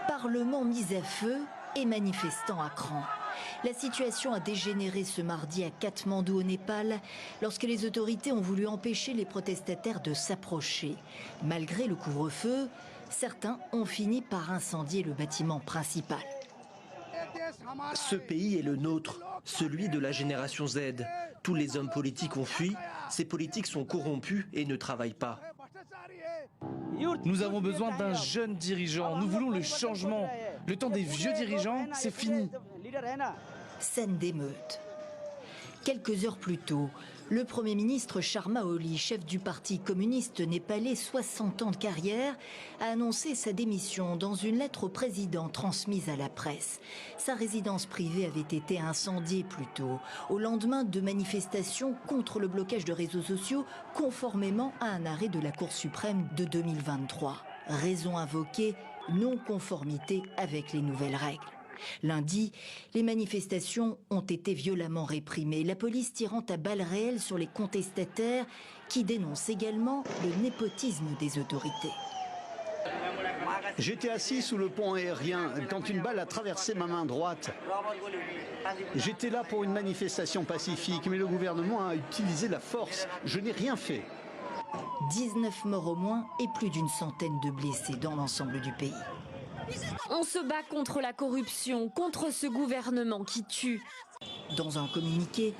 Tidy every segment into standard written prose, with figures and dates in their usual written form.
Parlement mis à feu et manifestants à cran. La situation a dégénéré ce mardi à Katmandou au Népal lorsque les autorités ont voulu empêcher les protestataires de s'approcher. Malgré le couvre-feu, certains ont fini par incendier le bâtiment principal. Ce pays est le nôtre, celui de la génération Z. Tous les hommes politiques ont fui, ces politiques sont corrompus et ne travaillent pas. Nous avons besoin d'un jeune dirigeant, nous voulons le changement. Le temps des vieux dirigeants, c'est fini. Scène d'émeute. Quelques heures plus tôt, le Premier ministre Sharma Oli, chef du parti communiste népalais, 60 ans de carrière, a annoncé sa démission dans une lettre au président transmise à la presse. Sa résidence privée avait été incendiée plus tôt, au lendemain de manifestations contre le blocage de réseaux sociaux, conformément à un arrêt de la Cour suprême de 2023. Raison invoquée, non-conformité avec les nouvelles règles. Lundi, les manifestations ont été violemment réprimées, la police tirant à balles réelles sur les contestataires qui dénoncent également le népotisme des autorités. J'étais assis sous le pont aérien quand une balle a traversé ma main droite. J'étais là pour une manifestation pacifique, mais le gouvernement a utilisé la force. Je n'ai rien fait. 19 morts au moins et plus d'une centaine de blessés dans l'ensemble du pays. On se bat contre la corruption, contre ce gouvernement qui tue. Dans un communiqué,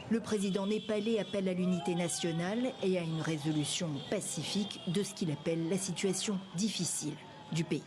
le président népalais appelle à l'unité nationale et à une résolution pacifique de ce qu'il appelle la situation difficile du pays.